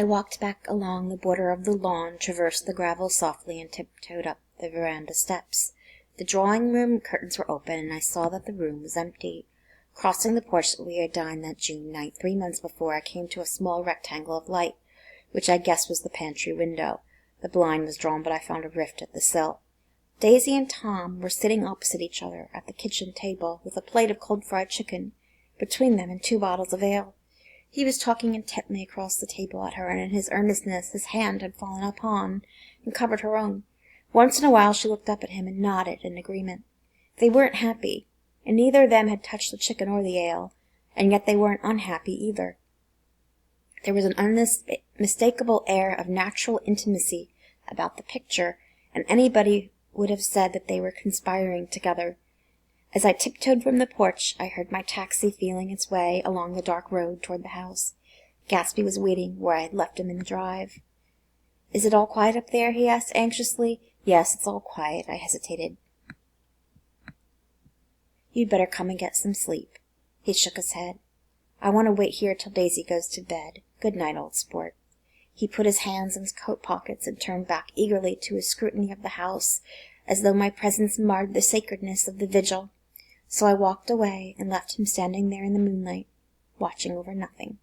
I walked back along the border of the lawn, traversed the gravel softly, and tiptoed up the veranda steps. The drawing-room curtains were open, and I saw that the room was empty. Crossing the porch that we had dined that June night 3 months before, I came to a small rectangle of light, which I guessed was the pantry window. The blind was drawn, but I found a rift at the sill. Daisy and Tom were sitting opposite each other at the kitchen table, with a plate of cold fried chicken between them and 2 bottles of ale. He was talking intently across the table at her, and in his earnestness his hand had fallen upon and covered her own. Once in a while she looked up at him and nodded in agreement. They weren't happy, and neither of them had touched the chicken or the ale, and yet they weren't unhappy either. There was an unmistakable air of natural intimacy about the picture, and anybody would have said that they were conspiring together. As I tiptoed from the porch, I heard my taxi feeling its way along the dark road toward the house. Gatsby was waiting where I had left him in the drive. "Is it all quiet up there?" he asked anxiously. "Yes, it's all quiet," I hesitated. "You'd better come and get some sleep." He shook his head. "I want to wait here till Daisy goes to bed. Good night, old sport." He put his hands in his coat pockets and turned back eagerly to his scrutiny of the house, as though my presence marred the sacredness of the vigil. So I walked away and left him standing there in the moonlight, watching over nothing.